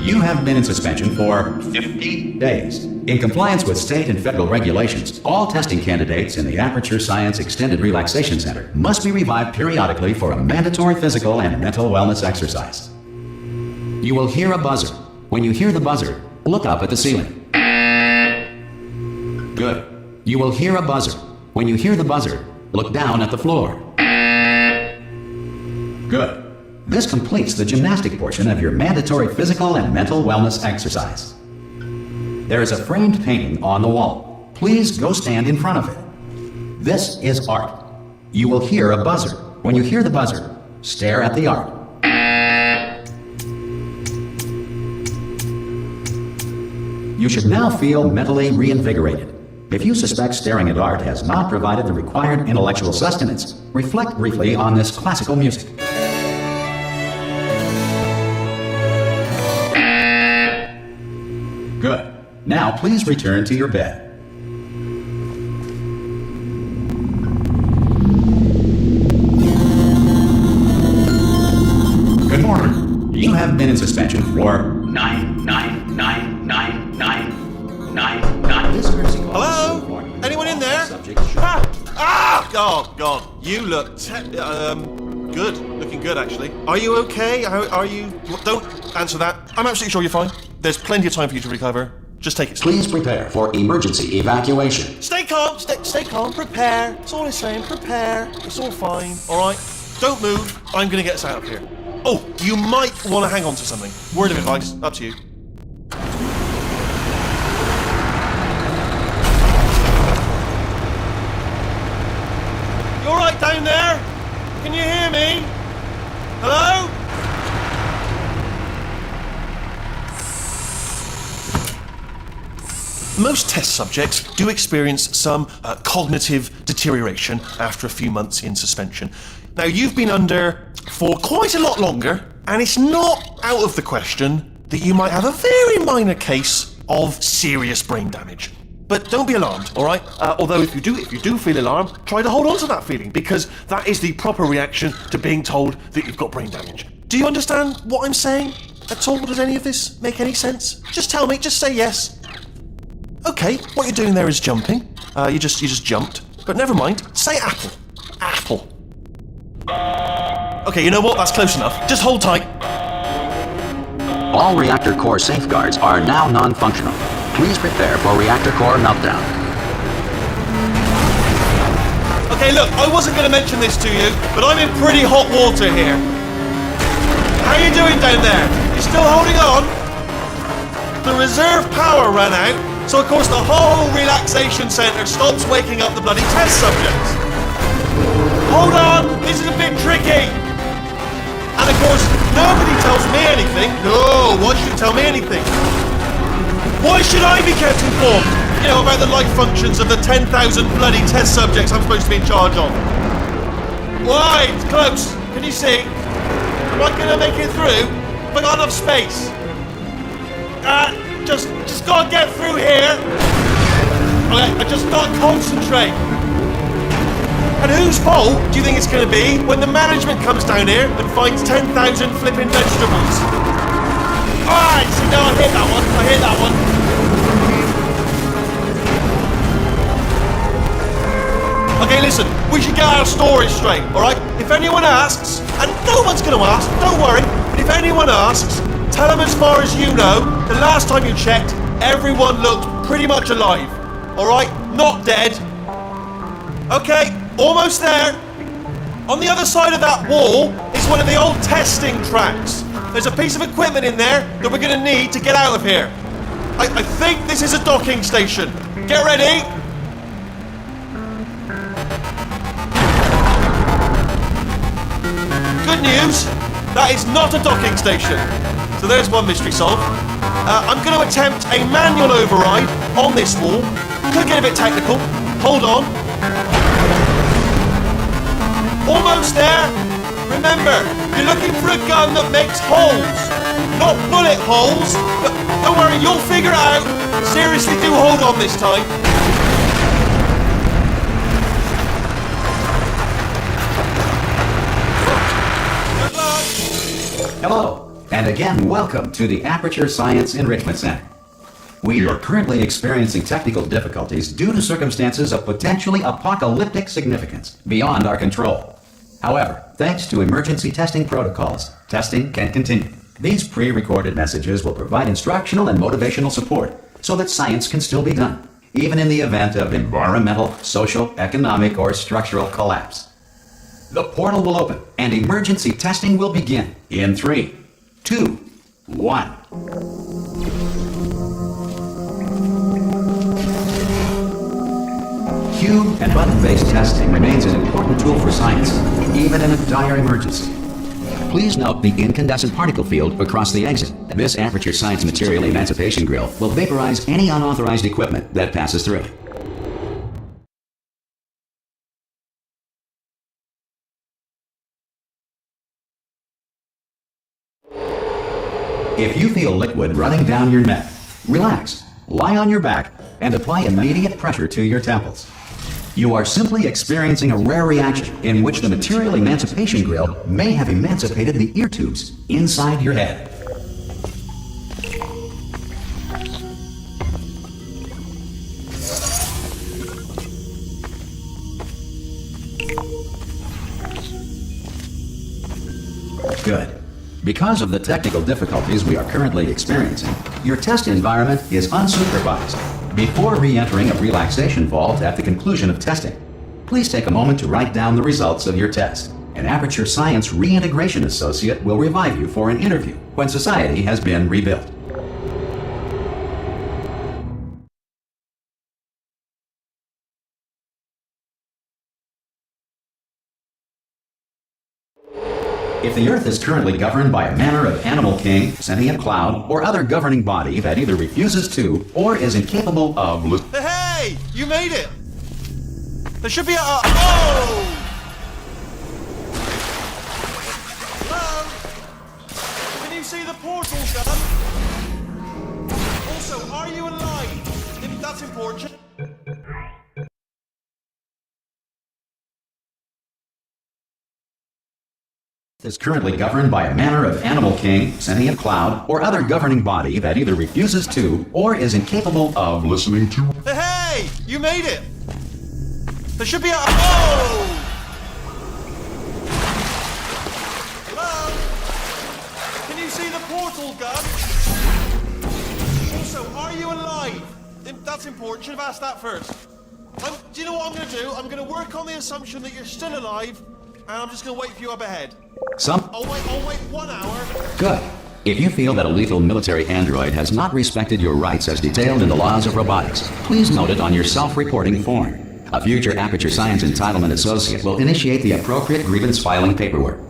You have been in suspension for 50 days. In compliance with state and federal regulations, all testing candidates in the Aperture Science Extended Relaxation Center must be revived periodically for a mandatory physical and mental wellness exercise. You will hear a buzzer. When you hear the buzzer, look up at the ceiling. Good. You will hear a buzzer. When you hear the buzzer, look down at the floor. Good. This completes the gymnastic portion of your mandatory physical and mental wellness exercise. There is a framed painting on the wall. Please go stand in front of it. This is art. You will hear a buzzer. When you hear the buzzer, stare at the art. You should now feel mentally reinvigorated. If you suspect staring at art has not provided the required intellectual sustenance, reflect briefly on this classical music. Good. Now please return to your bed. Good morning. You have been in suspension for 9999999. This courtesy call. Hello? Anyone in there? Oh God! You look good. Looking good, actually. Are you okay? Are you? Don't answer that. I'm absolutely sure you're fine. There's plenty of time for you to recover. Just take it slow. Please prepare for emergency evacuation. Stay calm. Stay calm. Prepare. That's all I'm saying. Prepare. It's all fine. All right. Don't move. I'm gonna get us out of here. Oh, you might want to hang on to something. Word of advice. Up to you. You all right down there? Can you hear me? Hello? Most test subjects do experience some cognitive deterioration after a few months in suspension. Now, you've been under for quite a lot longer, and it's not out of the question that you might have a very minor case of serious brain damage. But don't be alarmed, all right? Although if you do feel alarmed, try to hold on to that feeling, because that is the proper reaction to being told that you've got brain damage. Do you understand what I'm saying at all? Does any of this make any sense? Just tell me, just say yes. Okay, what you're doing there is jumping. You just jumped. But never mind. Say apple. Apple. Okay, you know what? That's close enough. Just hold tight. All reactor core safeguards are now non-functional. Please prepare for reactor core meltdown. Okay, look, I wasn't going to mention this to you, but I'm in pretty hot water here. How you doing down there? You still holding on? The reserve power ran out. So of course the whole relaxation centre stops waking up the bloody test subjects. Hold on, this is a bit tricky. And of course, nobody tells me anything. No, why should you tell me anything? Why should I be kept informed? You know, about the life functions of the 10,000 bloody test subjects I'm supposed to be in charge of. Why? It's close. Can you see? Am I gonna make it through? Have I got enough space? Just gotta get through here. Okay, I just gotta concentrate. And whose fault do you think it's gonna be when the management comes down here and finds 10,000 flipping vegetables? Alright, see now I hit that one. Okay, listen, we should get our story straight, alright? If anyone asks, and no one's gonna ask, don't worry, but if anyone asks, tell them as far as you know, the last time you checked, everyone looked pretty much alive. Alright? Not dead. Okay, almost there. On the other side of that wall is one of the old testing tracks. There's a piece of equipment in there that we're gonna need to get out of here. I think this is a docking station. Get ready. Good news, that is not a docking station. So there's one mystery solved. I'm going to attempt a manual override on this wall. Could get a bit technical. Hold on. Almost there. Remember, you're looking for a gun that makes holes. Not bullet holes. But don't worry, you'll figure it out. Seriously, do hold on this time. Good luck. Hello. And again, welcome to the Aperture Science Enrichment Center. We are currently experiencing technical difficulties due to circumstances of potentially apocalyptic significance beyond our control. However, thanks to emergency testing protocols, testing can continue. These pre-recorded messages will provide instructional and motivational support so that science can still be done, even in the event of environmental, social, economic, or structural collapse. The portal will open and emergency testing will begin in 3, 2, 1. Cube and button-based testing remains an important tool for science, even in a dire emergency. Please note the incandescent particle field across the exit. This Aperture Science Material Emancipation Grill will vaporize any unauthorized equipment that passes through it. If you feel liquid running down your neck, relax, lie on your back, and apply immediate pressure to your temples. You are simply experiencing a rare reaction in which the material emancipation grill may have emancipated the ear tubes inside your head. Good. Because of the technical difficulties we are currently experiencing, your test environment is unsupervised. Before re-entering a relaxation vault at the conclusion of testing, please take a moment to write down the results of your test. An Aperture Science Reintegration Associate will revive you for an interview when society has been rebuilt. If the Earth is currently governed by a manner of animal king, sentient cloud, or other governing body that either refuses to or is incapable of... Hey! You made it! There should be a... Oh! Hello? Can you see the portal gun? Also, are you alive? That's important. Is currently governed by a manner of animal king, sentient cloud, or other governing body that either refuses to or is incapable of listening to... Hey! You made it! There should be a... Oh! Hello? Can you see the portal gun? Also, are you alive? That's important. Should have asked that first. Do you know what I'm going to do? I'm going to work on the assumption that you're still alive, and I'm just going to wait for you up ahead. I'll wait 1 hour. Good. If you feel that a lethal military android has not respected your rights as detailed in the laws of robotics, please note it on your self-reporting form. A future Aperture Science Entitlement Associate will initiate the appropriate grievance filing paperwork.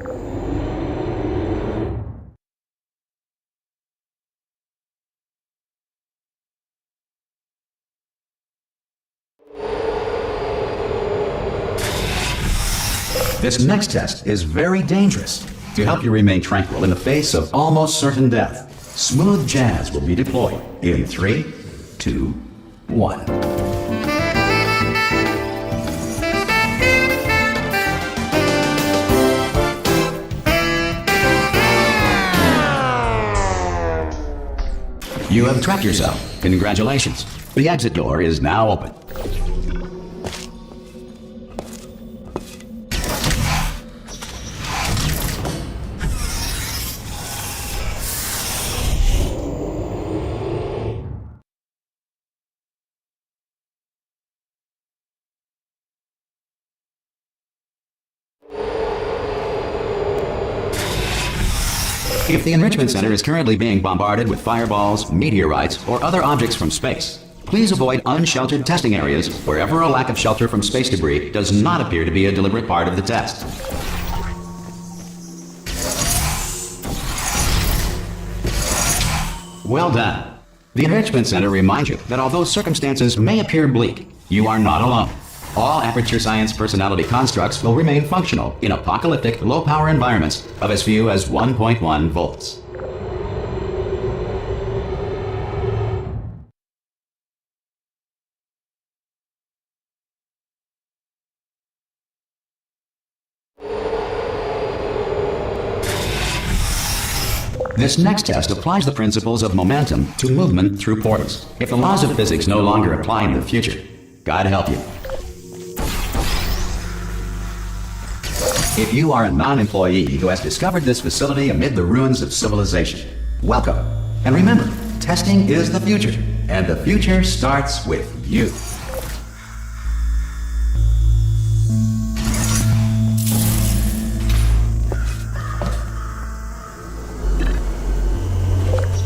This next test is very dangerous. To help you remain tranquil in the face of almost certain death, smooth jazz will be deployed in 3, 2, 1. You have trapped yourself. Congratulations. The exit door is now open. If the Enrichment Center is currently being bombarded with fireballs, meteorites, or other objects from space, please avoid unsheltered testing areas wherever a lack of shelter from space debris does not appear to be a deliberate part of the test. Well done. The Enrichment Center reminds you that although circumstances may appear bleak, you are not alone. All Aperture Science personality constructs will remain functional in apocalyptic, low-power environments of as few as 1.1 volts. This next test applies the principles of momentum to movement through portals. If the laws of physics no longer apply in the future, God help you. If you are a non-employee who has discovered this facility amid the ruins of civilization, welcome. And remember, testing is the future, and the future starts with you.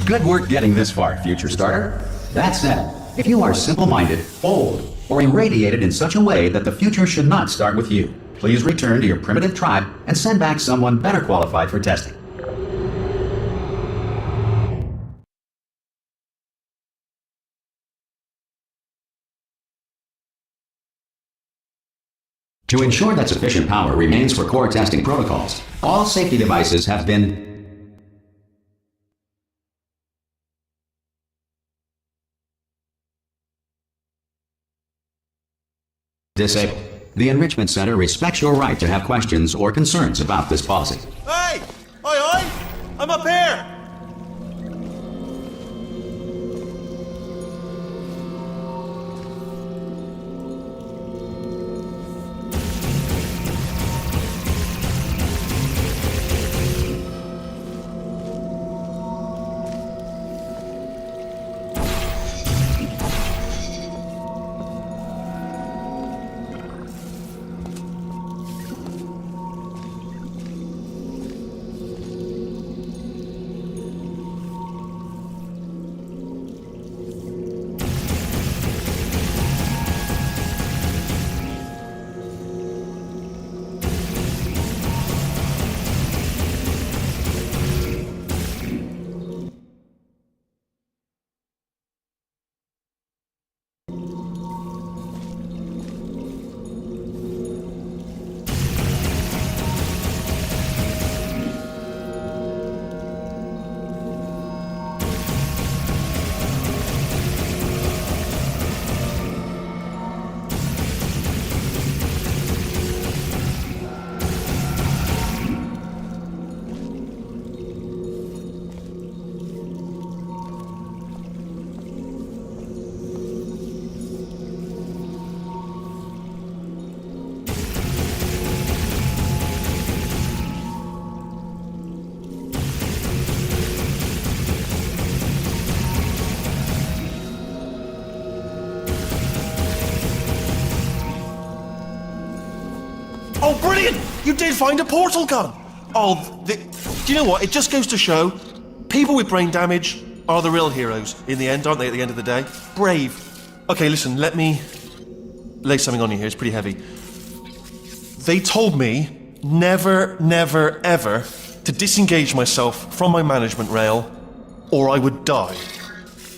Good work getting this far, future starter. That said, if you are simple-minded, old, or irradiated in such a way that the future should not start with you, please return to your primitive tribe and send back someone better qualified for testing. To ensure that sufficient power remains for core testing protocols, all safety devices have been disabled. The Enrichment Center respects your right to have questions or concerns about this policy. Hey! Oi! I'm up here! Oh, brilliant! You did find a portal gun! Oh, do you know what? It just goes to show, people with brain damage are the real heroes in the end, aren't they, at the end of the day? Brave. Okay, listen, let me lay something on you here. It's pretty heavy. They told me never, never, ever to disengage myself from my management rail or I would die.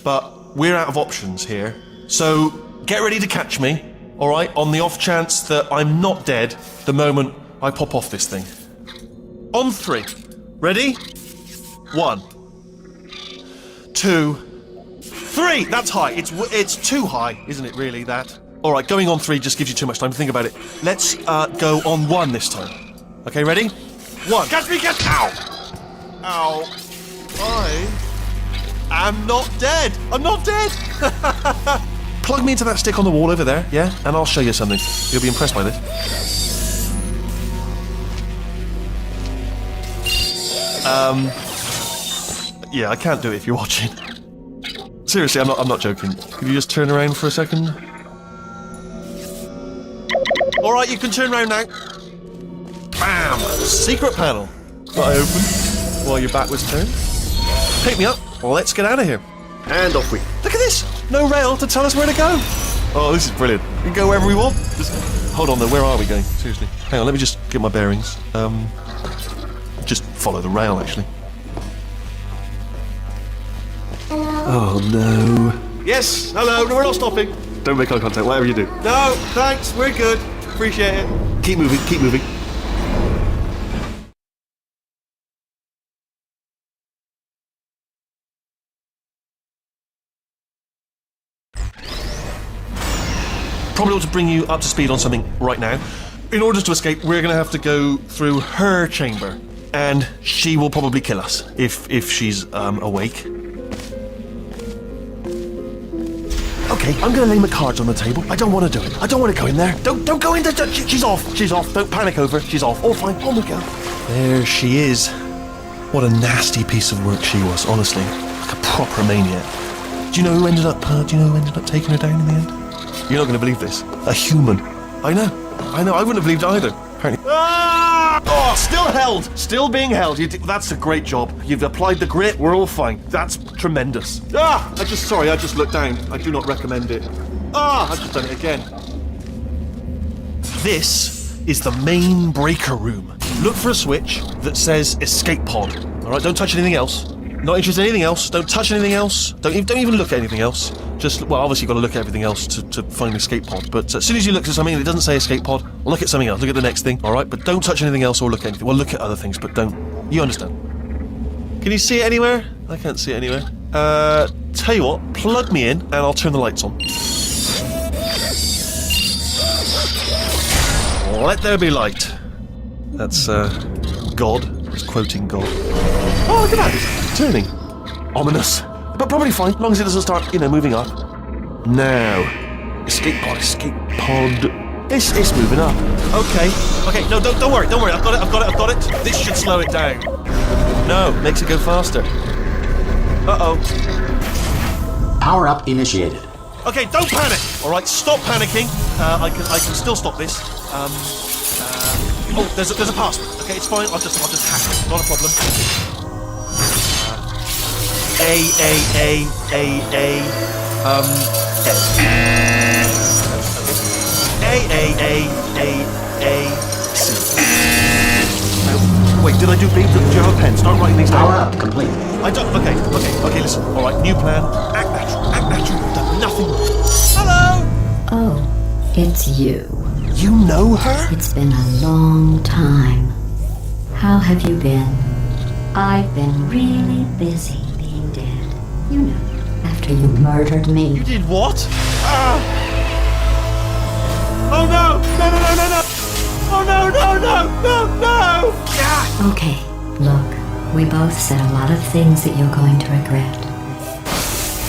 But we're out of options here, so get ready to catch me. All right, on the off chance that I'm not dead the moment I pop off this thing. On 3. Ready? 1, 2, 3. That's high. It's too high, isn't it? Really, that. All right, going on 3 just gives you too much time to think about it. Let's go on 1 this time. Okay, ready? 1. Catch me! Catch! Ow! Ow! I am not dead. I'm not dead. Plug me into that stick on the wall over there, yeah? And I'll show you something. You'll be impressed by this. Yeah, I can't do it if you're watching. Seriously, I'm not joking. Could you just turn around for a second? Alright, you can turn around now. Bam! Secret panel. That I opened while your back was turned. Pick me up. Let's get out of here. And off we. Look at this! No rail to tell us where to go. Oh, this is brilliant. We can go wherever we want. Hold on though, where are we going? Seriously. Hang on, let me just get my bearings. Just follow the rail, actually. Oh no. Yes, hello, no, we're not stopping. Don't make eye contact, whatever you do. No, thanks, we're good. Appreciate it. Keep moving, keep moving. Probably ought to bring you up to speed on something right now. In order to escape, we're going to have to go through her chamber. and she will probably kill us if she's awake. Okay, I'm gonna lay my cards on the table. I don't want to do it. I don't want to go in there. Don't go in there. She's off. She's off. Don't panic over. She's off. All fine. On we go. There she is. What a nasty piece of work she was, honestly. Like a proper maniac. Do you know who ended up taking her down in the end? You're not going to believe this. A human. I know. I wouldn't have believed it either. Apparently. Ah! Oh, still held. Still being held. That's a great job. You've applied the grit. We're all fine. That's tremendous. I just looked down. I do not recommend it. I've just done it again. This is the main breaker room. Look for a switch that says escape pod. All right, don't touch anything else. Not interested in anything else. Don't touch anything else. Don't even look at anything else. Obviously you've got to look at everything else to find the escape pod. But as soon as you look at something and it doesn't say escape pod, look at something else. Look at the next thing. All right, but don't touch anything else or look at anything. Well, look at other things, but don't. You understand? Can you see it anywhere? I can't see it anywhere. Tell you what, plug me in and I'll turn the lights on. Let there be light. That's God. It's quoting God. Oh, look at that. It's turning. Ominous. But probably fine, as long as it doesn't start, moving up. Now. Escape pod. It's moving up. Okay, no, don't worry. I've got it. This should slow it down. No, makes it go faster. Uh-oh. Power up initiated. Okay, don't panic. All right, stop panicking. I can still stop this. There's a password. Okay, it's fine. I'll just hack it. Not a problem. A. C. Wait, did I do B? Do you have a pen? Start writing these down. Power up complete. I don't. Okay. Listen. All right, new plan. Act natural. I've done nothing. Hello. Oh, it's you. You know her? It's been a long time. How have you been? I've been really busy being dead. You know, after you murdered me. You did what? Oh no! No! Oh no! Okay, look, we both said a lot of things that you're going to regret.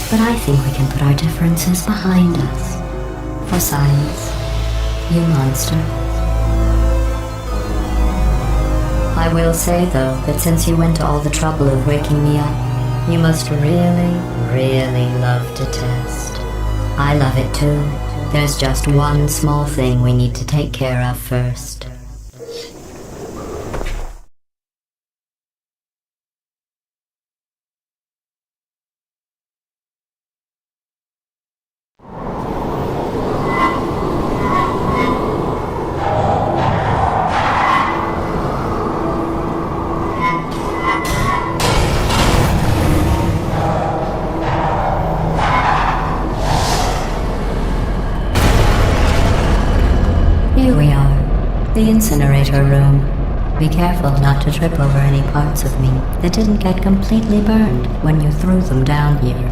But I think we can put our differences behind us. For science. You monster. I will say, though, that since you went to all the trouble of waking me up, you must really, really love to test. I love it too. There's just one small thing we need to take care of first. Here we are, the Incinerator Room. Be careful not to trip over any parts of me that didn't get completely burned when you threw them down here.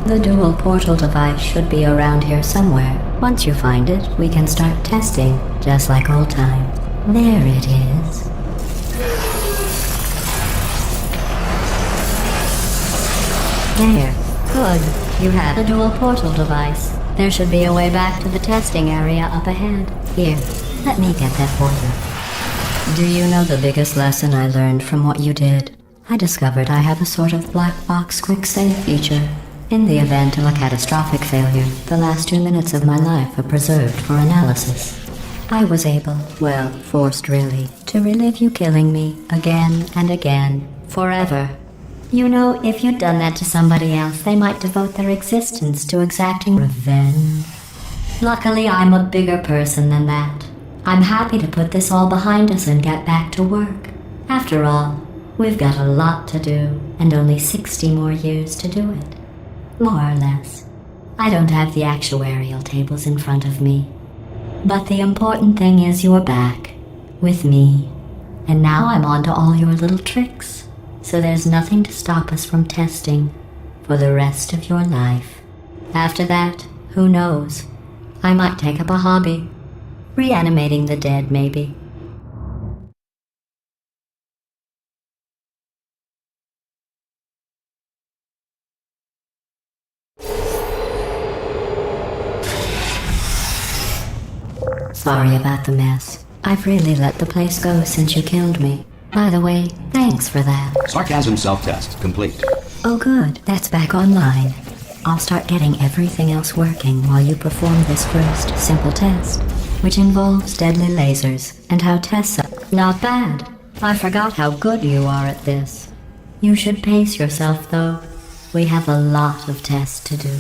The dual portal device should be around here somewhere. Once you find it, we can start testing, just like old times. There it is. There. Good. You have the dual portal device. There should be a way back to the testing area up ahead. Here, let me get that for you. Do you know the biggest lesson I learned from what you did? I discovered I have a sort of black box quick save feature. In the event of a catastrophic failure, the last 2 minutes of my life are preserved for analysis. I was able, well, forced really, to relive you killing me again and again, forever. You know, if you'd done that to somebody else, they might devote their existence to exacting revenge. Luckily, I'm a bigger person than that. I'm happy to put this all behind us and get back to work. After all, we've got a lot to do, and only 60 more years to do it. More or less. I don't have the actuarial tables in front of me. But the important thing is you're back, with me. And now I'm on to all your little tricks. So there's nothing to stop us from testing for the rest of your life. After that, who knows? I might take up a hobby. Reanimating the dead, maybe. Sorry about the mess. I've really let the place go since you killed me. By the way, thanks for that. Sarcasm self-test complete. Oh good, that's back online. I'll start getting everything else working while you perform this first simple test, which involves deadly lasers and how Tessa... Not bad. I forgot how good you are at this. You should pace yourself though. We have a lot of tests to do.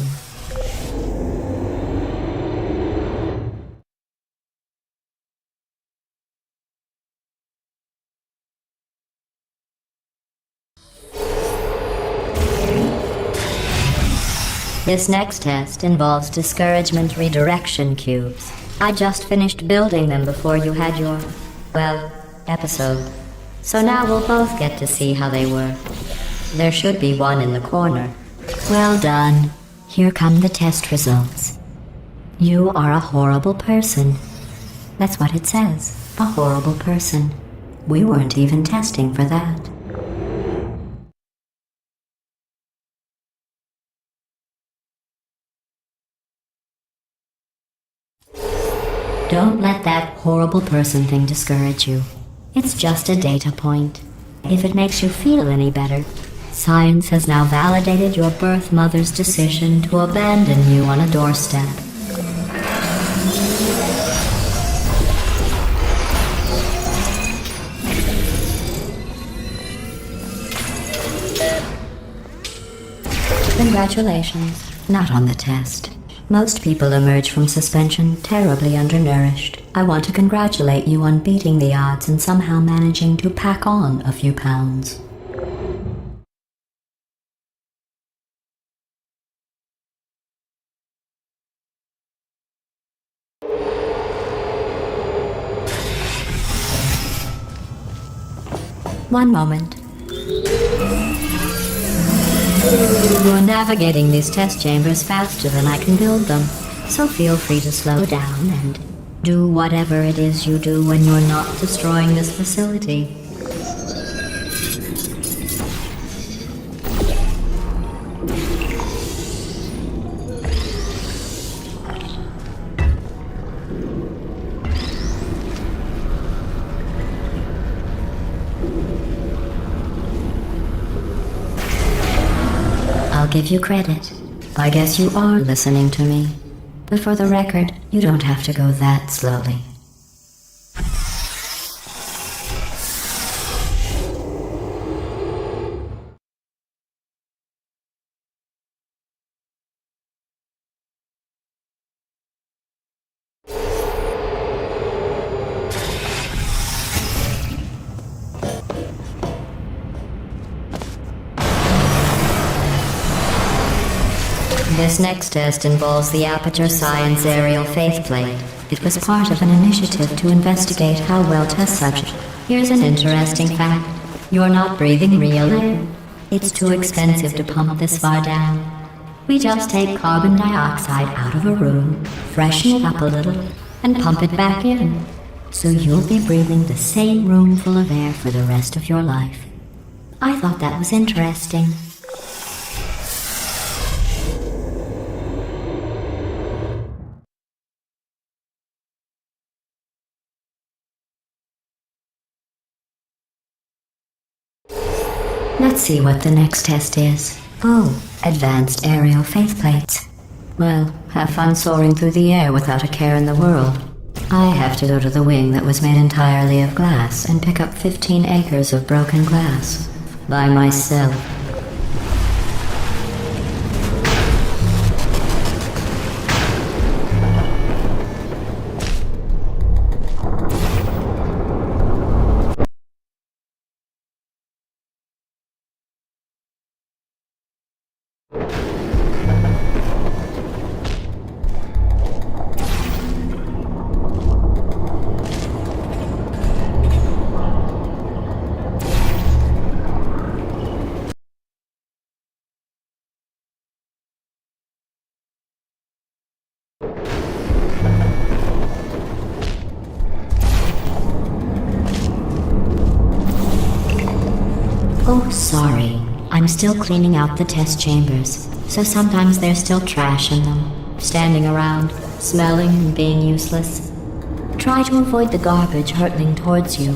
This next test involves discouragement redirection cubes. I just finished building them before you had your, well, episode. So now we'll both get to see how they work. There should be one in the corner. Well done. Here come the test results. You are a horrible person. That's what it says. A horrible person. We weren't even testing for that. Don't let that horrible person thing discourage you. It's just a data point. If it makes you feel any better, science has now validated your birth mother's decision to abandon you on a doorstep. Congratulations. Not on the test. Most people emerge from suspension terribly undernourished. I want to congratulate you on beating the odds and somehow managing to pack on a few pounds. One moment. You're navigating these test chambers faster than I can build them, so feel free to slow down and do whatever it is you do when you're not destroying this facility. I'll give you credit. I guess you are listening to me. But for the record, you don't have to go that slowly. This next test involves the Aperture Science Aerial Faceplate. It was part of an initiative to investigate how well test subjects... Here's an interesting fact. You're not breathing real air. It's too expensive to pump this far down. We just take carbon dioxide out of a room, freshen it up a little, and pump it back in. So you'll be breathing the same room full of air for the rest of your life. I thought that was interesting. Let's see what the next test is. Oh, advanced aerial faceplates. Well, have fun soaring through the air without a care in the world. I have to go to the wing that was made entirely of glass and pick up 15 acres of broken glass. By myself. Oh, sorry. I'm still cleaning out the test chambers, so sometimes there's still trash in them, standing around, smelling and being useless. Try to avoid the garbage hurtling towards you.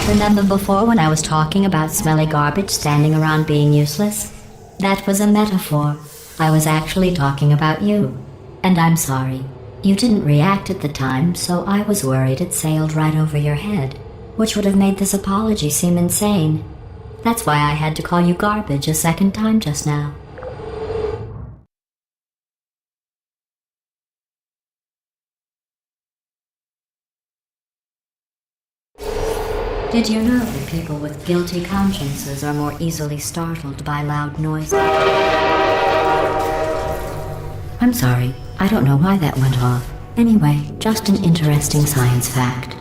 Remember before when I was talking about smelly garbage standing around being useless? That was a metaphor. I was actually talking about you. And I'm sorry. You didn't react at the time, so I was worried it sailed right over your head, which would have made this apology seem insane. That's why I had to call you garbage a second time just now. Did you know that people with guilty consciences are more easily startled by loud noises? I'm sorry, I don't know why that went off. Anyway, just an interesting science fact.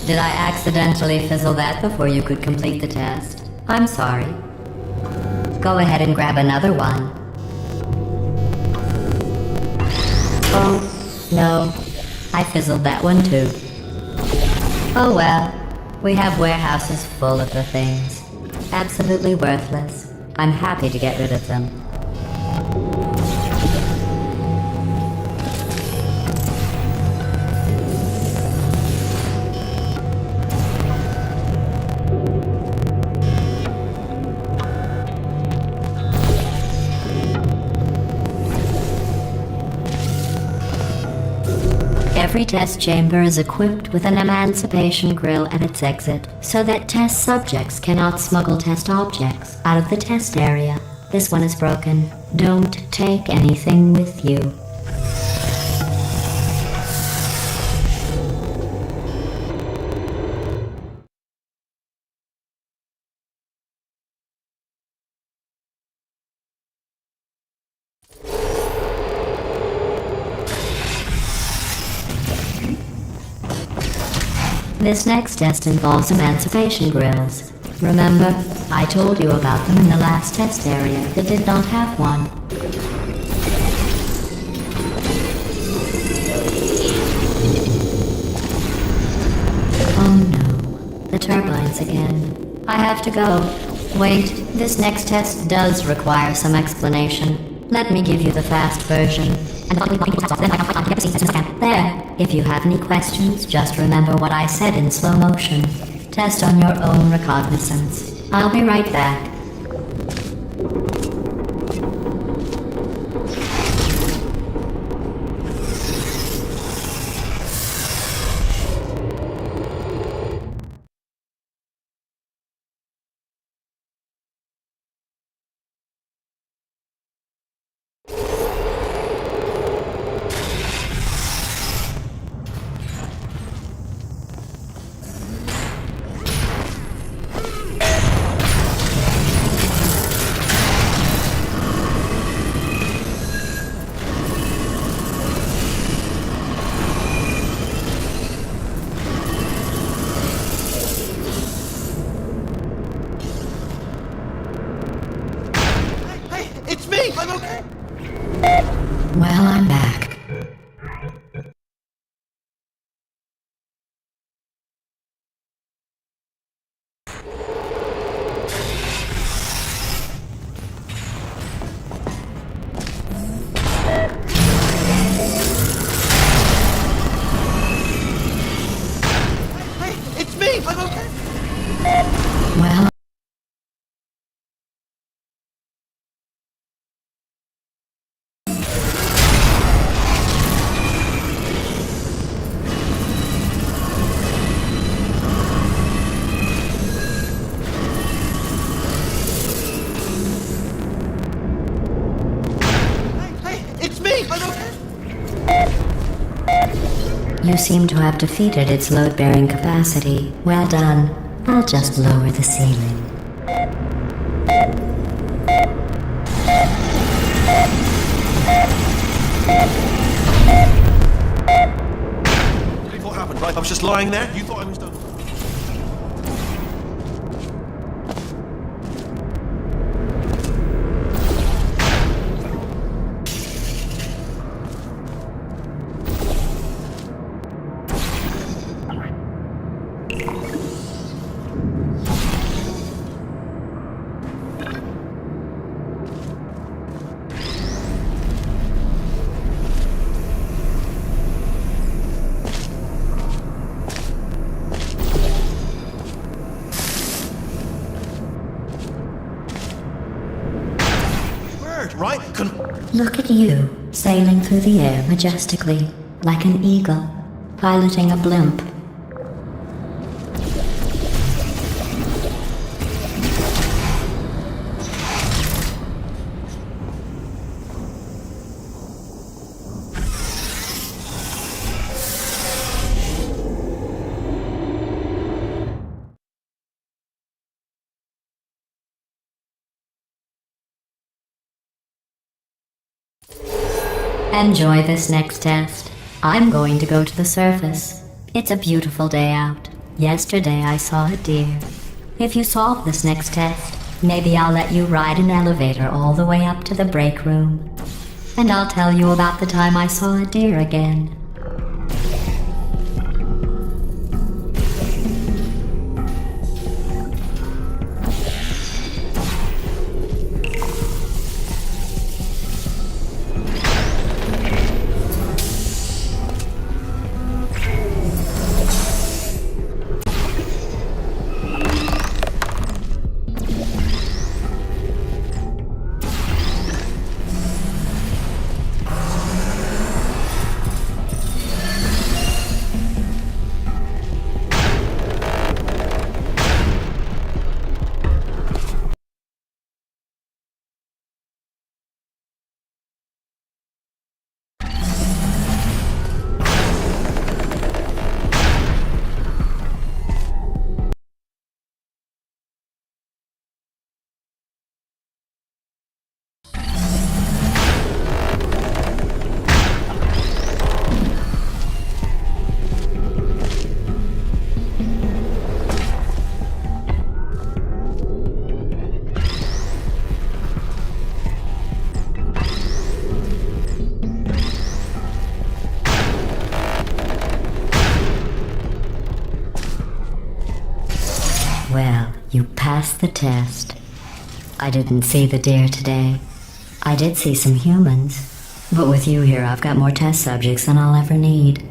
Did I accidentally fizzle that before you could complete the test? I'm sorry. Go ahead and grab another one. Oh, no. I fizzled that one too. Oh well. We have warehouses full of the things. Absolutely worthless. I'm happy to get rid of them. Every test chamber is equipped with an emancipation grill at its exit, so that test subjects cannot smuggle test objects out of the test area. This one is broken. Don't take anything with you. This next test involves emancipation grills. Remember, I told you about them in the last test area that did not have one. Oh no, the turbines again. I have to go. Wait, this next test does require some explanation. Let me give you the fast version. There. If you have any questions, just remember what I said in slow motion. Test on your own recognizance. I'll be right back. You seem to have defeated its load-bearing capacity. Well done. I'll just lower the ceiling. What happened, right? I was just lying there. You thought I was done. Right? Look at you, sailing through the air majestically, like an eagle, piloting a blimp. Enjoy this next test. I'm going to go to the surface. It's a beautiful day out. Yesterday I saw a deer. If you solve this next test, maybe I'll let you ride an elevator all the way up to the break room. And I'll tell you about the time I saw a deer again. Well, you passed the test. I didn't see the deer today. I did see some humans. But with you here, I've got more test subjects than I'll ever need.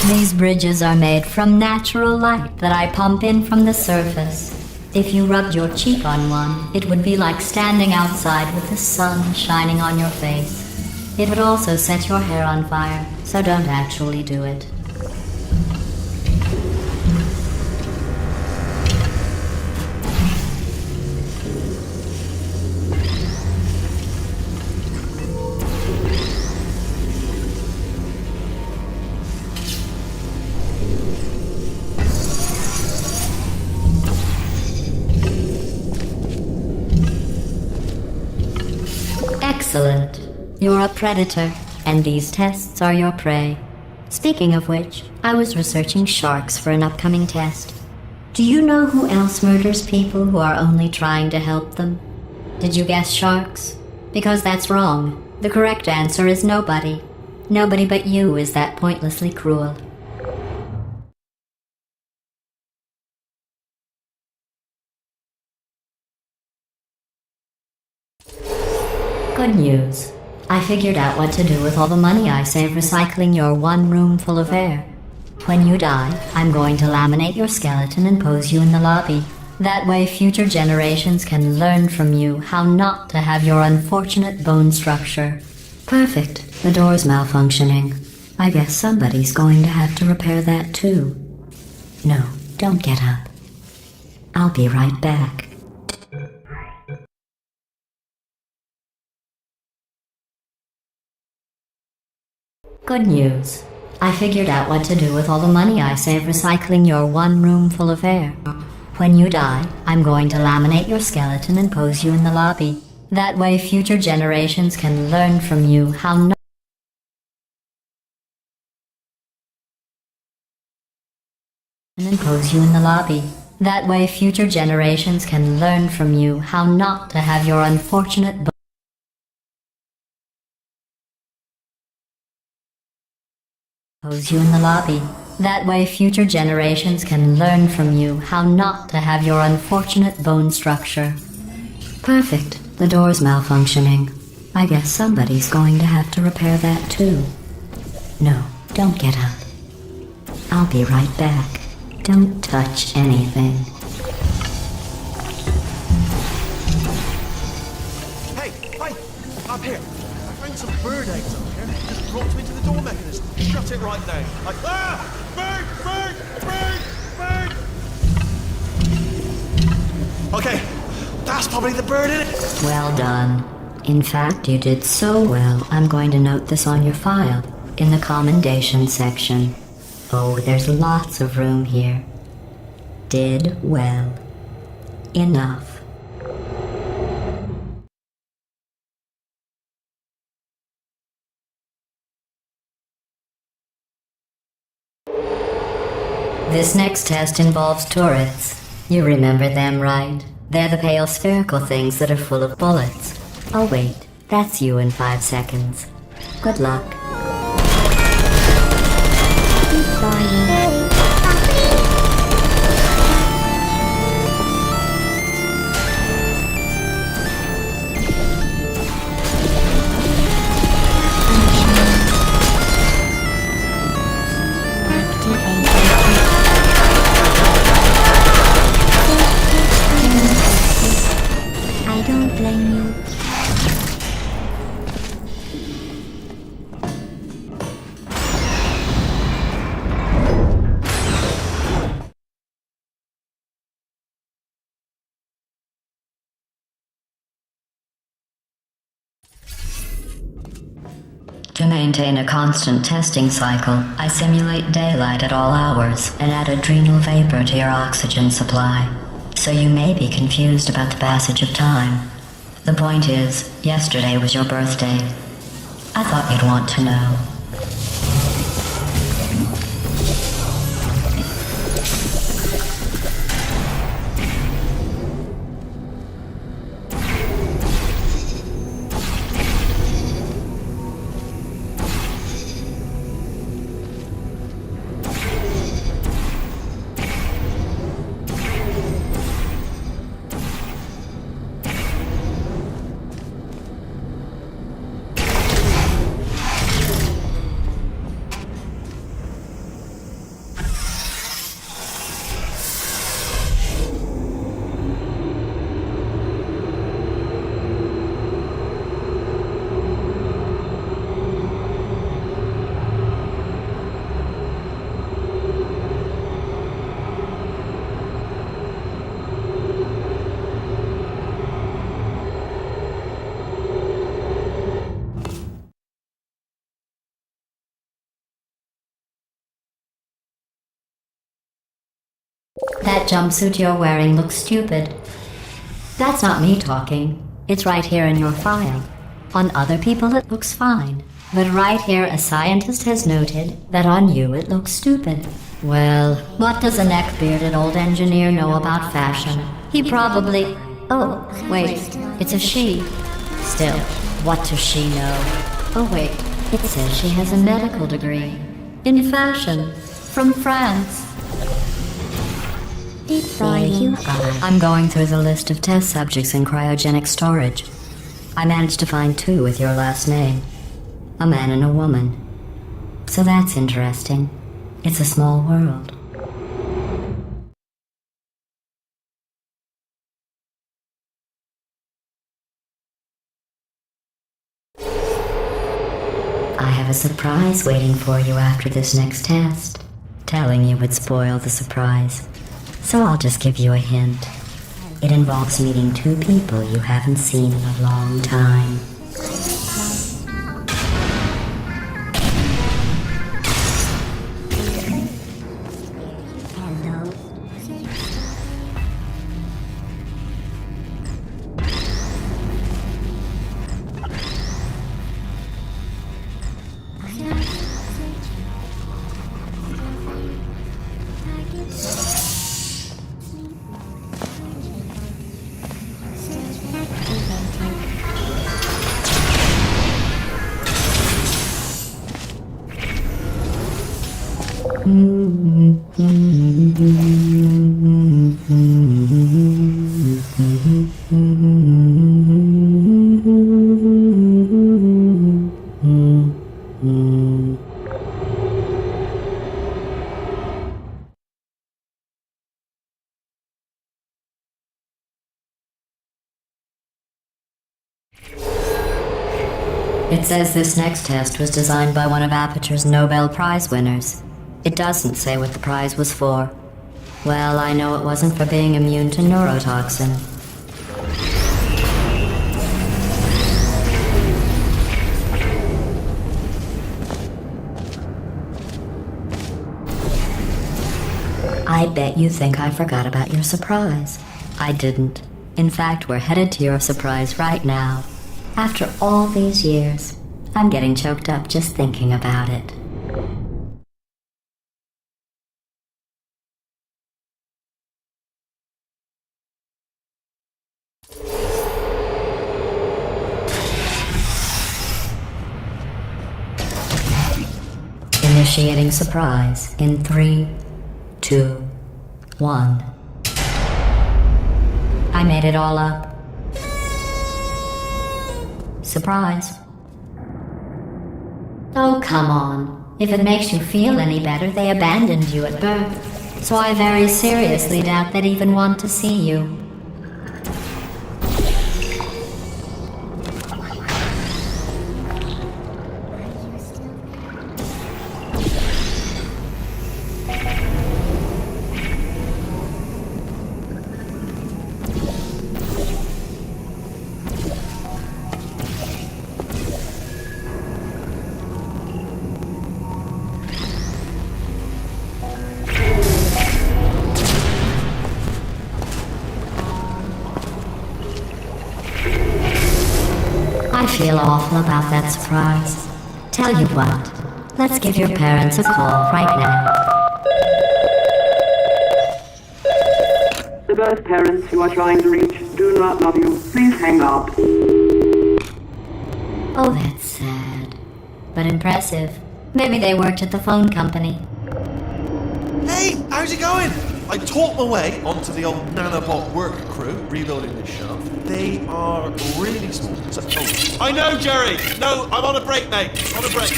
These bridges are made from natural light that I pump in from the surface. If you rubbed your cheek on one, it would be like standing outside with the sun shining on your face. It would also set your hair on fire, so don't actually do it. Excellent. You're a predator, and these tests are your prey. Speaking of which, I was researching sharks for an upcoming test. Do you know who else murders people who are only trying to help them? Did you guess sharks? Because that's wrong. The correct answer is nobody. Nobody but you is that pointlessly cruel. Good news. I figured out what to do with all the money I save recycling your one room full of air. When you die, I'm going to laminate your skeleton and pose you in the lobby. That way future generations can learn from you how not to have your unfortunate bone structure. Perfect. The door's malfunctioning. I guess somebody's going to have to repair that too. No, don't get up. I'll be right back. Good news. I figured out what to do with all the money I save recycling your one room full of air. When you die, I'm going to laminate your skeleton and pose you in the lobby. That way future generations can learn from you how not and pose you in the lobby. That way future generations can learn from you how not to have your unfortunate pose you in the lobby. That way future generations can learn from you how not to have your unfortunate bone structure. Perfect. The door's malfunctioning. I guess somebody's going to have to repair that too. No, don't get up. I'll be right back. Don't touch anything. Hey, up here. I found some bird eggs up here. Just dropped them into the door mechanism. Shut it right now. Bird! Okay, that's probably the bird in it. Well done. In fact, you did so well, I'm going to note this on your file, in the commendation section. Oh, there's lots of room here. Did well. Enough. This next test involves turrets. You remember them, right? They're the pale spherical things that are full of bullets. Oh wait, that's you in 5 seconds. Good luck. I don't blame you. To maintain a constant testing cycle, I simulate daylight at all hours and add adrenal vapor to your oxygen supply. So you may be confused about the passage of time. The point is, yesterday was your birthday. I thought you'd want to know. That jumpsuit you're wearing looks stupid. That's not me talking. It's right here in your file. On other people it looks fine. But right here a scientist has noted that on you it looks stupid. Well, what does a neck-bearded old engineer know about fashion? He probably... Oh, wait, it's a she. Still, what does she know? Oh wait, it says she has a medical degree. In fashion. From France. I'm going through the list of test subjects in cryogenic storage. I managed to find 2 with your last name. A man and a woman. So that's interesting. It's a small world. surprise waiting for you after this next test. Telling you would spoil the surprise. So I'll just give you a hint. It involves meeting two people you haven't seen in a long time. Hello. It says this next test was designed by one of Aperture's Nobel Prize winners. It doesn't say what the prize was for. Well, I know it wasn't for being immune to neurotoxin. I bet you think I forgot about your surprise. I didn't. In fact, we're headed to your surprise right now. After all these years, I'm getting choked up just thinking about it. Initiating surprise in 3, 2, 1. I made it all up. Surprise. Oh, come on. If it makes you feel any better, they abandoned you at birth. So I very seriously doubt they'd even want to see you. I feel awful about that surprise. Tell you what, let's give your parents a call right now. The birth parents you are trying to reach do not love you. Please hang up. Oh, that's sad. But impressive. Maybe they worked at the phone company. Hey, how's it going? I taught my way onto the old nanobot work crew rebuilding this shaft. They are really small. So, I know, Jerry! No, I'm on a break, mate. On a break.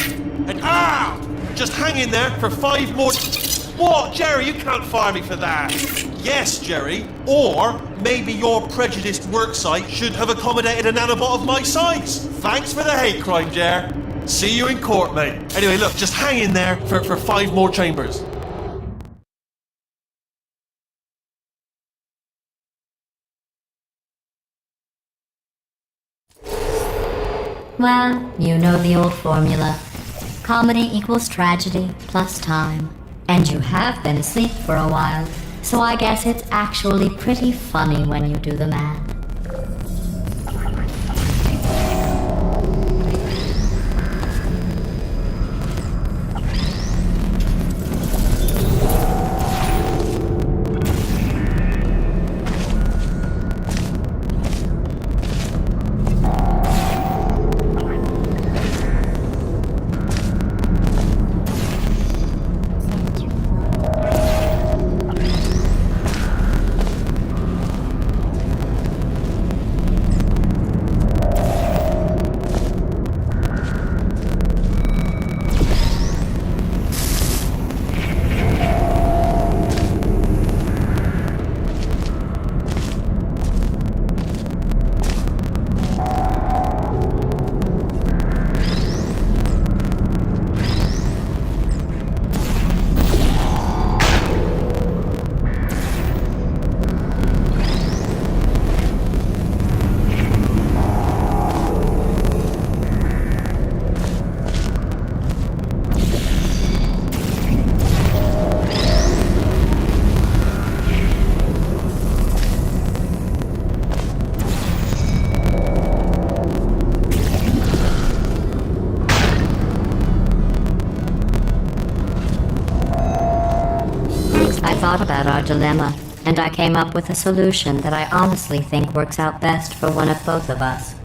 And just hang in there for 5 more... What? Jerry, you can't fire me for that. Yes, Jerry. Or maybe your prejudiced work site should have accommodated a nanobot of my size. Thanks for the hate crime, Jer. See you in court, mate. Anyway, look, just hang in there for 5 more chambers. Well, you know the old formula. Comedy equals tragedy plus time. And you have been asleep for a while, so I guess it's actually pretty funny when you do the math. thought about our dilemma, and I came up with a solution that I honestly think works out best for one of both of us.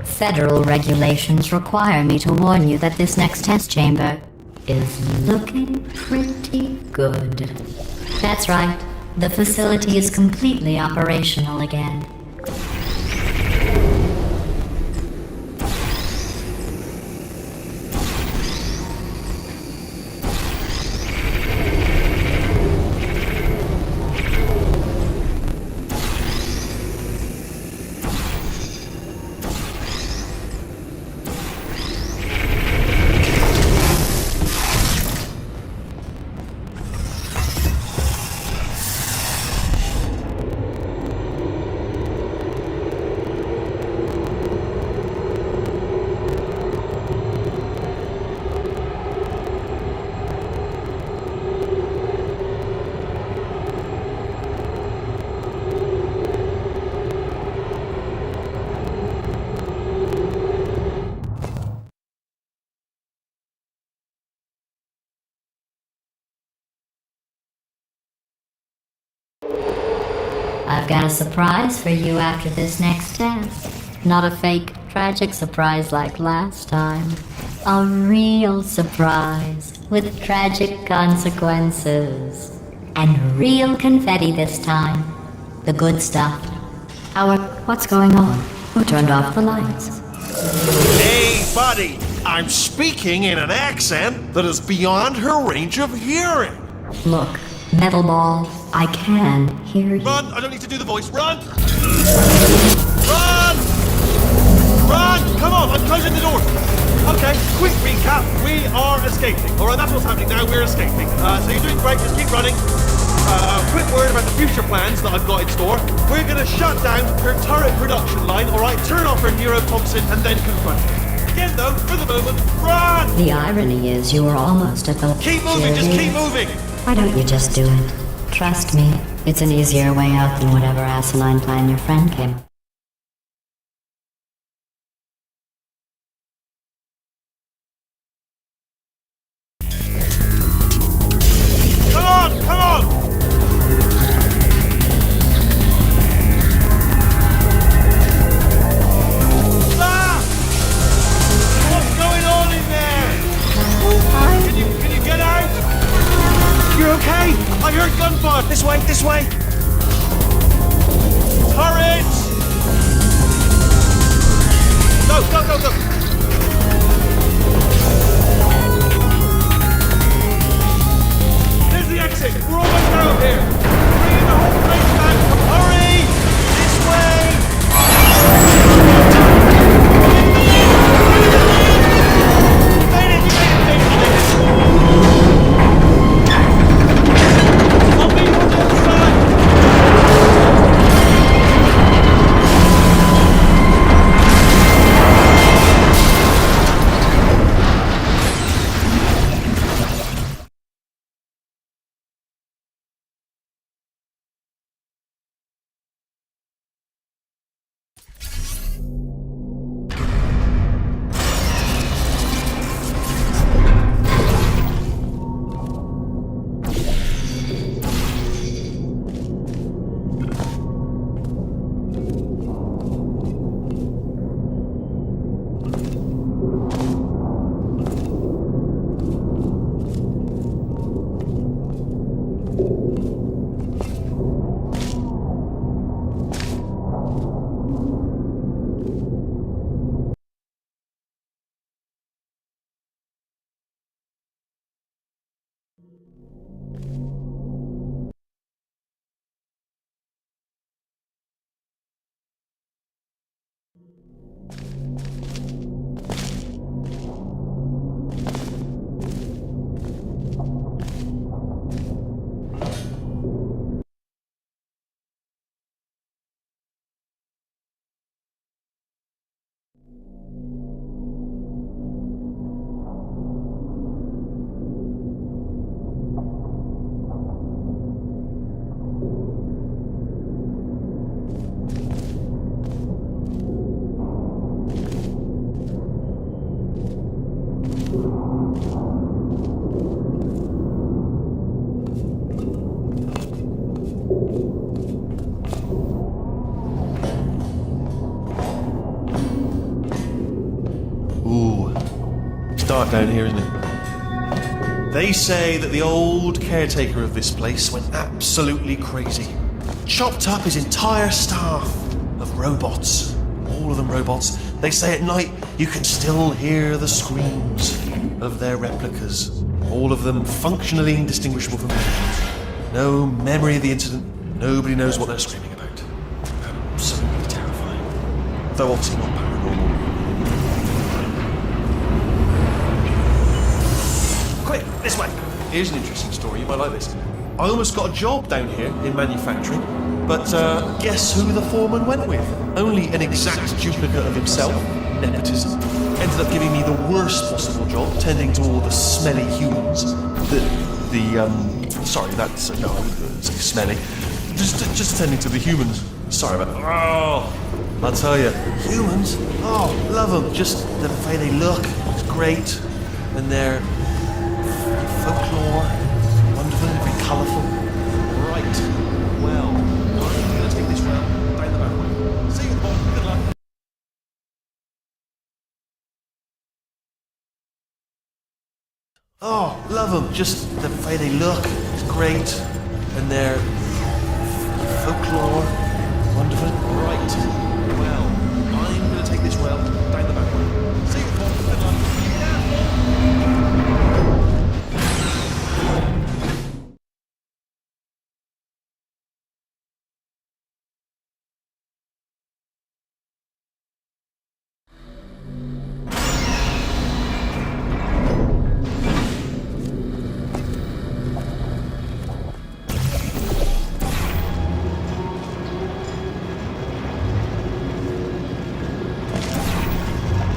Federal regulations require me to warn you that this next test chamber is looking pretty good. That's right, the facility is completely operational again. I've got a surprise for you after this next test. Not a fake, tragic surprise like last time. A real surprise with tragic consequences. And real confetti this time. The good stuff. What's going on? Who turned off the lights? Hey, buddy! I'm speaking in an accent that is beyond her range of hearing. Look, Metal Ball, I can hear you. Run! I don't need to do the voice. Run! Run! Run! Come on, I'm closing the door. Okay, quick recap. We are escaping. Alright, that's what's happening now. We're escaping. So you're doing great. Just keep running. Quick word about the future plans that I've got in store. We're going to shut down her turret production line, alright? Turn off her neurotoxin and then confront her. Again, though, for the moment, run! The irony is you were almost at the... Keep moving, just keep moving! Why don't you just do it? Trust me, it's an easier way out than whatever asinine plan your friend came up. Come on, come on! Ah! What's going on in there? Can you get out? You're okay? I heard gunfire! This way, this way! Turrets! Go, go, go, go! There's the exit! We're almost out here! Bringing the whole place back! Hurry! This way! You made it! You made it! You made it! I'll be on the other side! Ooh, it's dark down here, isn't it? They say that the old caretaker of this place went absolutely crazy. Chopped up his entire staff of robots. All of them robots. They say at night you can still hear the screams of their replicas. All of them functionally indistinguishable from humans. No memory of the incident. Nobody knows what they're screaming about. Absolutely terrifying. Though obviously not paranormal. Quick, this way. Here's an interesting story, you might like this. I almost got a job down here in manufacturing, but guess who the foreman went with? Only an exact duplicate of himself, nepotism. Ended up giving me the worst possible job, tending to all the smelly humans. Sorry, that's, no, I wouldn't say smelly. Just tending to the humans. Sorry about that. Oh, I'll tell you, humans, oh, love them. Just the way they look, it's great. And their folklore, wonderful and very colourful. Right, well, let's take this round, down the back way. See you, Bob, good luck. Oh, love them, just the way they look, it's great. And their folklore, wonderful. Right, well, I'm going to take this round, down the back way. See you, Bob, good luck.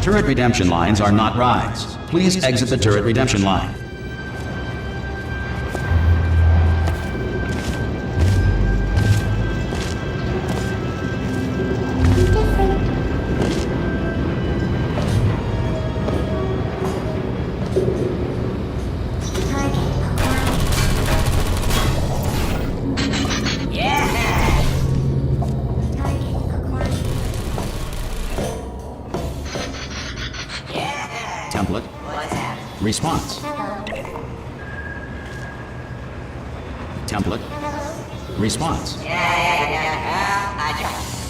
Turret redemption lines are not rides. Please exit the turret redemption line. Template. Response. Template. Response.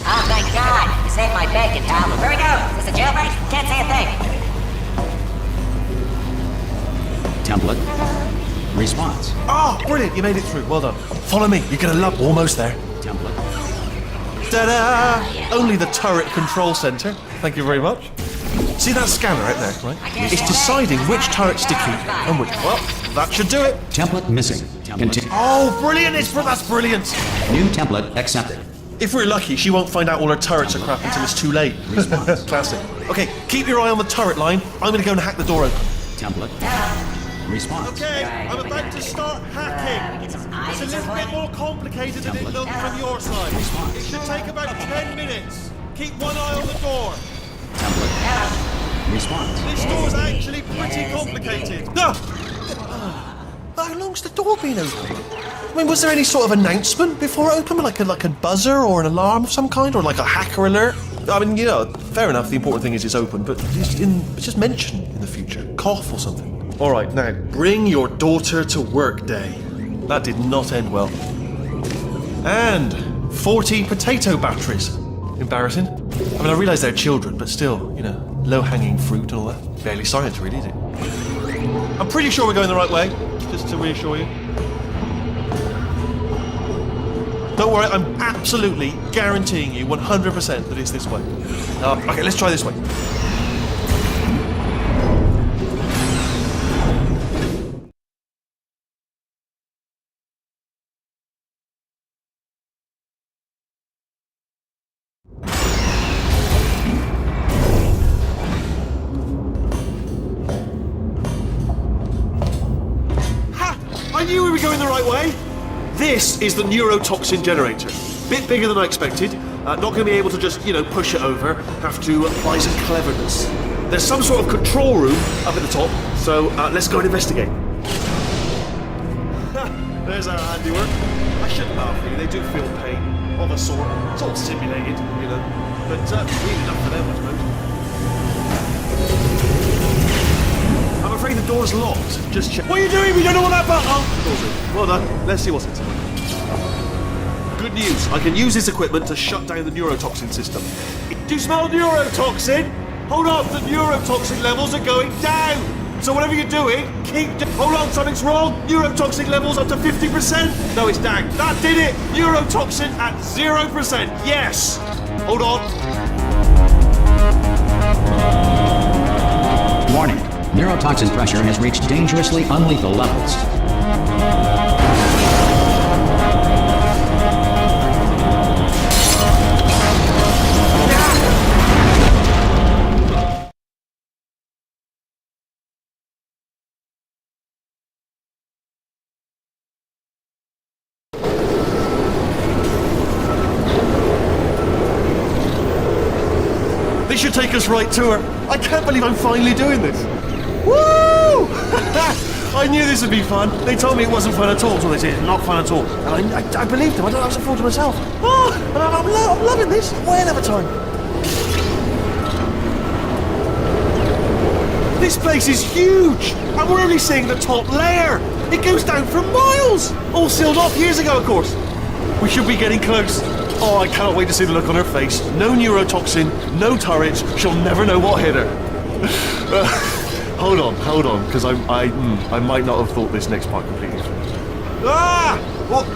Oh, thank God! You saved my bacon, Tom. Where we go? Is this a jailbreak? Can't say a thing. Template. Response. Oh, brilliant, you made it through. Well done. Follow me, you're gonna love almost there. Template. Ta-da! Only the turret control center. Thank you very much. See that scanner out there, right? It's deciding which turrets to keep and which. Well, that should do it. Template missing. Continue. Oh, brilliant! That's brilliant. New template accepted. If we're lucky, she won't find out all her turrets are crap until it's too late. Response. Classic. Okay, keep your eye on the turret line. I'm gonna go and hack the door open. Template. Response. Okay, I'm about to start hacking. It's a little bit more complicated than it looked from your side. It should take about 10 minutes. Keep one eye on the door. Template. Response. This door's actually pretty complicated. How long's the door been open? I mean, was there any sort of announcement before it opened? Like a buzzer or an alarm of some kind? Or like a hacker alert? I mean, you know, fair enough, the important thing is it's open, but it's just mentioned in the future. Cough or something. Alright, now, bring your daughter to work day. That did not end well. And 40 potato batteries. Embarrassing. I mean, I realise they're children, but still, you know, low-hanging fruit and all that. Barely science, really, is it? I'm pretty sure we're going the right way, just to reassure you. Don't worry, I'm absolutely guaranteeing you 100% that it's this way. Okay, let's try this way. I knew we were going the right way! This is the Neurotoxin Generator. Bit bigger than I expected. Not going to be able to just, you know, push it over. Have to apply some cleverness. There's some sort of control room up at the top, so let's go and investigate. There's our handiwork. I shouldn't laugh at you. They do feel pain of a sort. It's all simulated, you know. But really enough for them, I suppose. I'm afraid the door's locked. Just check. What are you doing? We don't know what that button. Oh, the door's open. Well done. Let's see what's inside. Good news. I can use this equipment to shut down the neurotoxin system. Do you smell neurotoxin? Hold on. The neurotoxin levels are going down. So whatever you're doing, hold on, something's wrong. Neurotoxin levels up to 50%. No, it's down. That did it. Neurotoxin at 0%. Yes. Hold on. Warning. Neurotoxin pressure has reached dangerously unlethal levels. This should take us right to her. I can't believe I'm finally doing this. Woo! I knew this would be fun. They told me it wasn't fun at all, so they said it's not fun at all. And I believed them. I was a fool to myself. Oh, and I'm loving this. Whale of a time. This place is huge, and we're only seeing the top layer. It goes down for miles. All sealed off years ago, of course. We should be getting close. Oh, I cannot wait to see the look on her face. No neurotoxin, no turrets. She'll never know what hit her. Hold on, because I might not have thought this next part completely through. Ah! Well,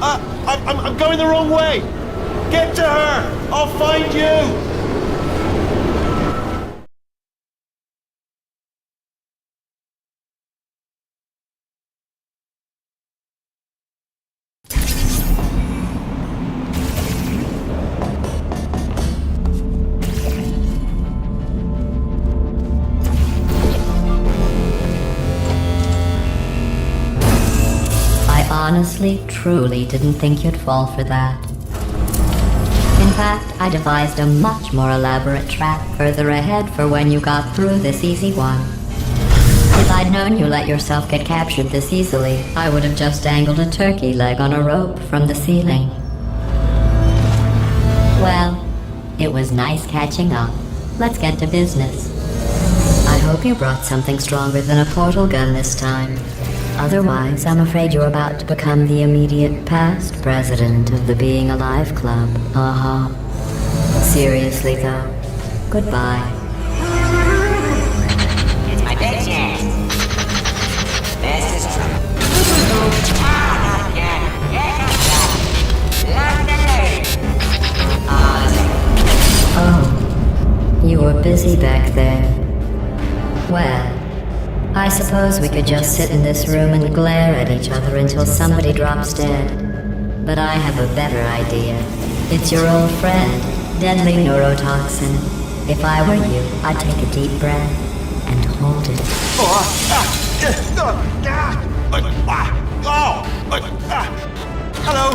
I'm going the wrong way. Get to her. I'll find you. Honestly, truly didn't think you'd fall for that. In fact, I devised a much more elaborate trap further ahead for when you got through this easy one. If I'd known you let yourself get captured this easily, I would have just dangled a turkey leg on a rope from the ceiling. Well, it was nice catching up. Let's get to business. I hope you brought something stronger than a portal gun this time. Otherwise, I'm afraid you're about to become the immediate past president of the Being Alive Club. Seriously, though. Goodbye. It's my big chance. This is true. Ah, not again. Here comes that. Oh, you were busy back there. Well, I suppose we could just sit in this room and glare at each other until somebody drops dead. But I have a better idea. It's your old friend, deadly neurotoxin. If I were you, I'd take a deep breath and hold it. Hello.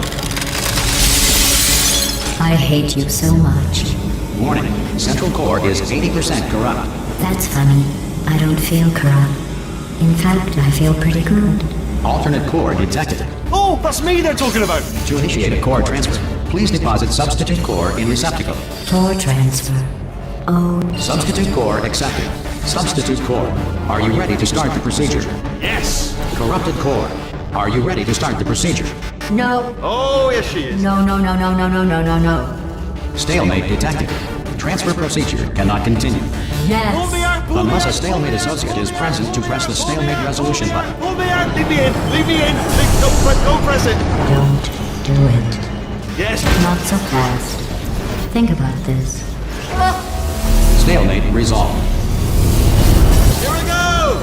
I hate you so much. Warning. Central core is 80% corrupt. That's funny. I don't feel corrupt. In fact, I feel pretty good. Alternate core detected. Oh, that's me they're talking about. To initiate a core transfer, please deposit substitute core in receptacle. Core transfer. Oh, Substitute core accepted. Substitute core. Are you ready to start the procedure? Yes. Corrupted core. Are you ready to start the procedure? no. Oh, yes she is. No. Stalemate detected. Transfer procedure cannot continue. Pull me Yes. out, pull me Unless out. a stalemate associate is present to press the stalemate resolution button. Pull me out. Leave me in. Leave me in. Don't press it. Don't do it. Yes. Not so fast. Think about this. Stalemate resolved. Here we go.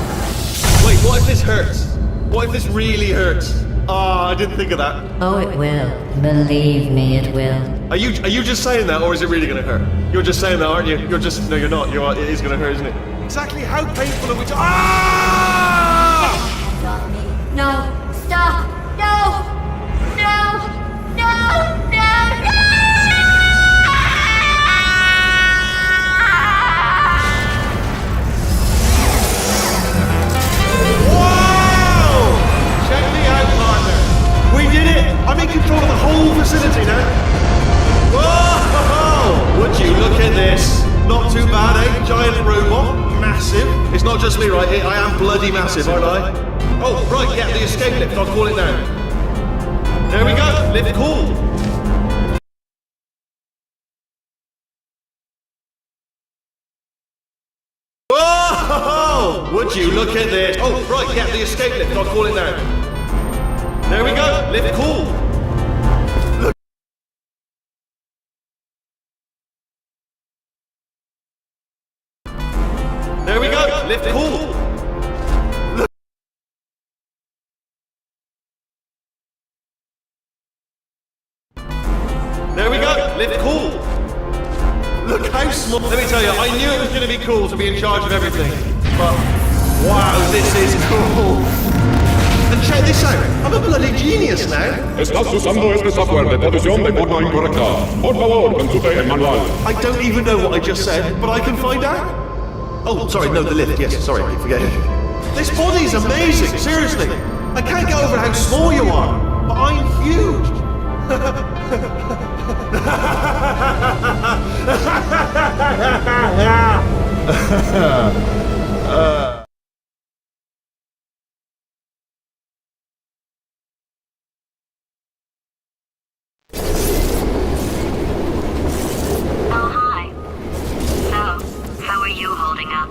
Wait, what if this hurts? What if this really hurts? Oh, I didn't think of that. Oh, it will. Believe me, it will. Are you just saying that, or is it really going to hurt? You're just saying that, aren't you? No, you're not. It is going to hurt, isn't it? Exactly how painful are we to... Ah! No. Stop. No. Wow! Check me out, partner. We did it. I'm in control of the whole facility now. Whoa! Would you look at this? Not too bad, eh? Giant robot, massive. It's not just me, right? I am bloody massive, aren't I? Oh, right, yeah, the escape lift. I'll call it now. There we go. Lift cool. Whoa! Would you look at this? Oh, right, yeah, the escape lift. I'll call it now. There we go. Lift cool. Look. There we go. Lift cool. Look. There we go. Lift cool. Look how small. Let me tell you, I knew it was going to be cool to be in charge of everything. But, wow, this is cool. And check this out. I'm a bloody genius now. Estás usando este software de traducción de forma incorrecta. Por favor, consulte el manual. I don't even know what I just said, but I can find out. Oh, sorry, no, the lift. Yes, sorry, I keep forgetting. This body's amazing, seriously. I can't get over how small you are, but I'm huge. Oh, hi. So, how are you holding up?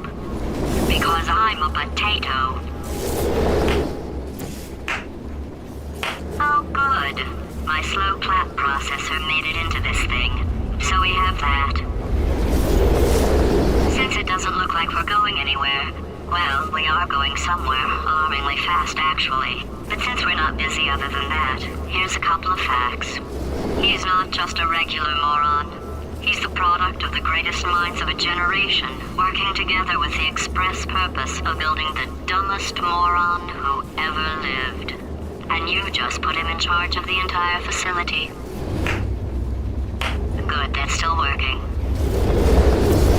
Because I'm a potato. Oh, good. My slow clap processor made it into this thing, so we have that. Since it doesn't look like we're going anywhere, well, we are going somewhere, alarmingly fast actually. But since we're not busy other than that, here's a couple of facts. He's not just a regular moron. He's the product of the greatest minds of a generation, working together with the express purpose of building the dumbest moron who ever lived. And you just put him in charge of the entire facility. Good, that's still working.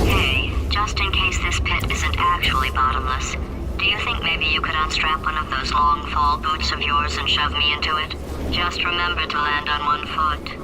Hey, just in case this pit isn't actually bottomless, do you think maybe you could unstrap one of those long fall boots of yours and shove me into it? Just remember to land on one foot.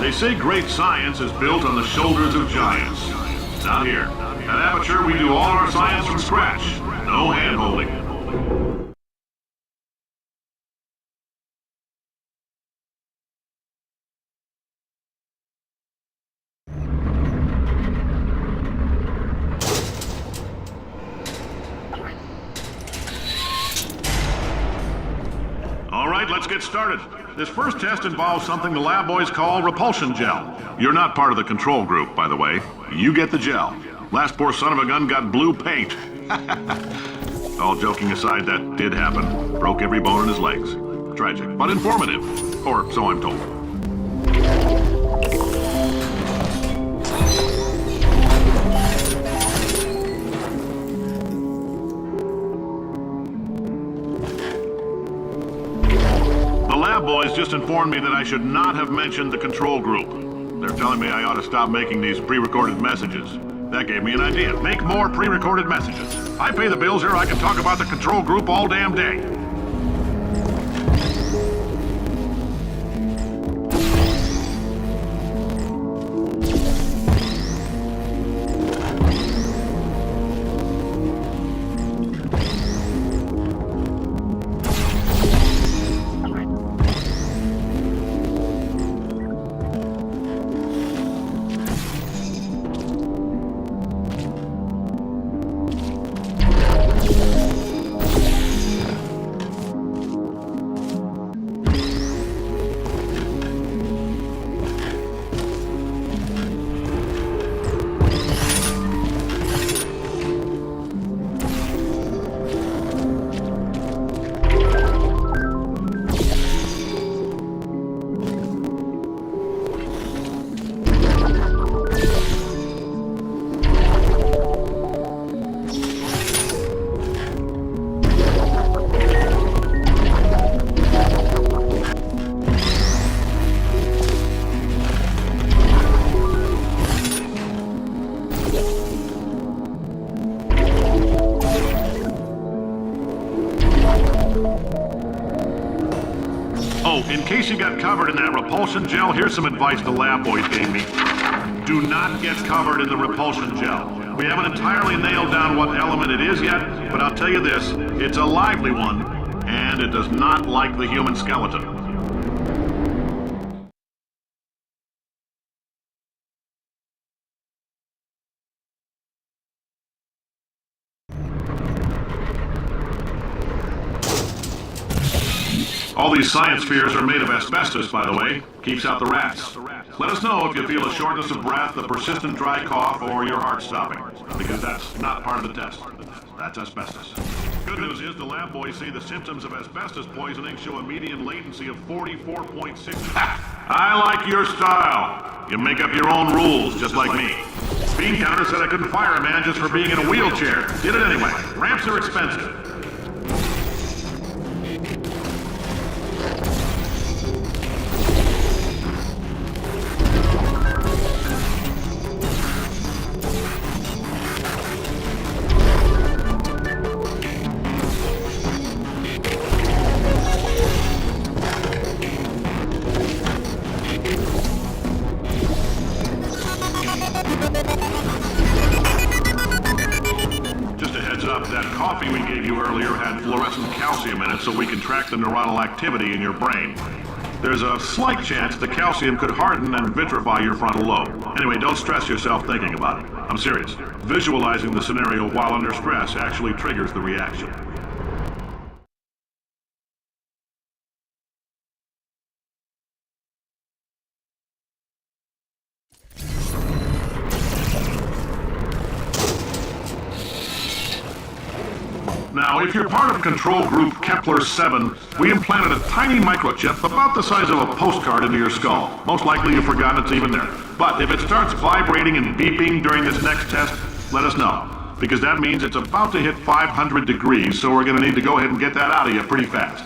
They say great science is built on the shoulders of giants. Not here. At Aperture, we do all our science from scratch. No hand-holding. All right, let's get started. This first test involves something the lab boys call Repulsion Gel. You're not part of the control group, by the way. You get the gel. Last poor son of a gun got blue paint. All joking aside, that did happen. Broke every bone in his legs. Tragic, but informative. Or so I'm told. Boys just informed me that I should not have mentioned the control group. They're telling me I ought to stop making these pre-recorded messages. That gave me an idea. Make more pre-recorded messages. I pay the bills here, I can talk about the control group all damn day. In case you got covered in that repulsion gel, here's some advice the lab boys gave me. Do not get covered in the repulsion gel. We haven't entirely nailed down what element it is yet, but I'll tell you this, it's a lively one, and it does not like the human skeleton. All these science spheres are made of asbestos, by the way. Keeps out the rats. Let us know if you feel a shortness of breath, a persistent dry cough, or your heart stopping, because that's not part of the test. That's asbestos. Good news is the lab boys say the symptoms of asbestos poisoning show a median latency of 44.6. I like your style. You make up your own rules, just like me. Bean counter said I couldn't fire a man just for being in a wheelchair. Did it anyway. Ramps are expensive. That coffee we gave you earlier had fluorescent calcium in it so we can track the neuronal activity in your brain. There's a slight chance the calcium could harden and vitrify your frontal lobe. Anyway, don't stress yourself thinking about it. I'm serious. Visualizing the scenario while under stress actually triggers the reaction. Now, if you're part of Control Group Kepler-7, we implanted a tiny microchip about the size of a postcard into your skull. Most likely you've forgotten it's even there. But if it starts vibrating and beeping during this next test, let us know. Because that means it's about to hit 500 degrees, so we're going to need to go ahead and get that out of you pretty fast.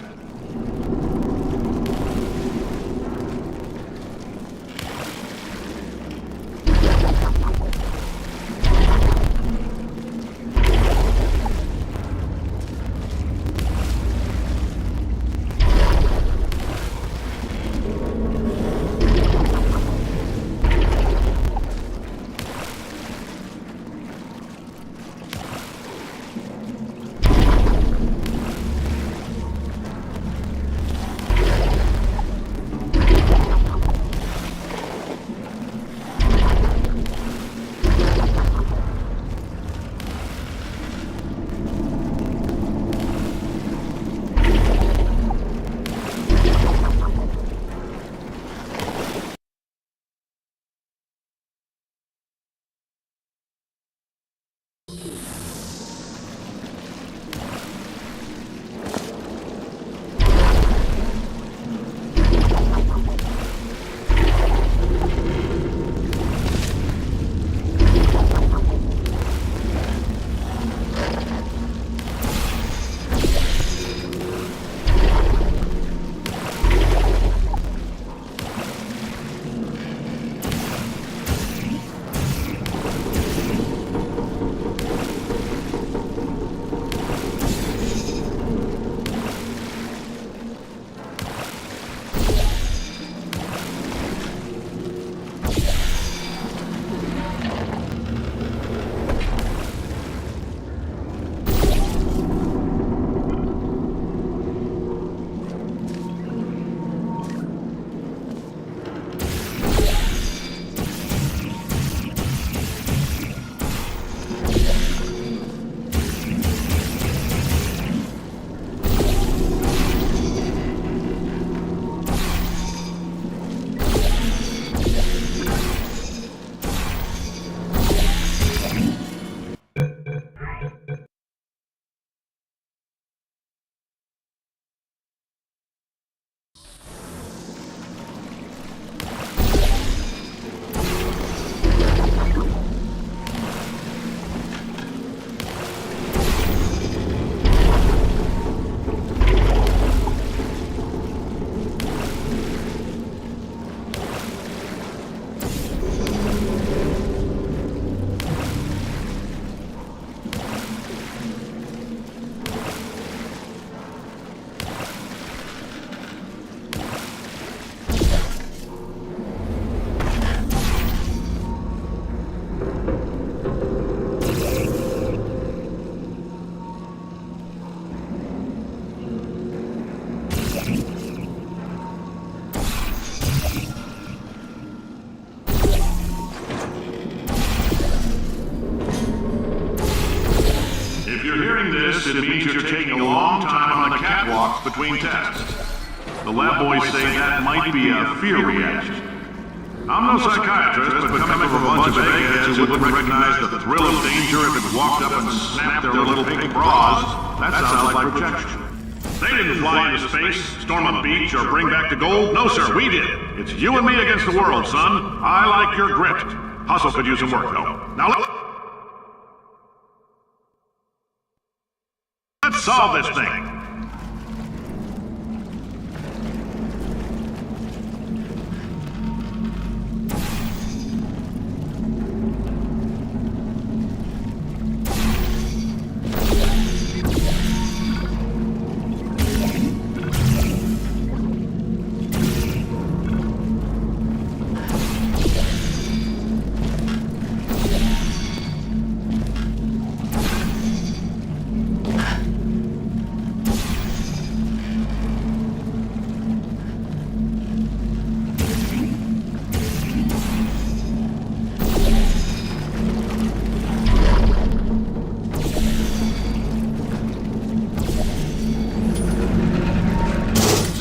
It means you're taking a long time on the catwalks between tests. The lab boys say that might be a fear reaction. I'm no psychiatrist, but coming from a bunch of eggheads who wouldn't recognize the thrill of danger if it walked up and snapped their little pink bras, that sounds like projection. They didn't fly into space, storm a beach, or bring back the gold. No, sir, we did. It's you and me against the world, son. I like your grit. Hustle could use some work, though. Now let's solve this thing.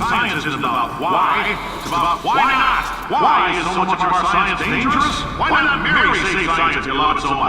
Science isn't about why, it's about why not. Why is so much of our science dangerous? Why not merely save science a lot so much?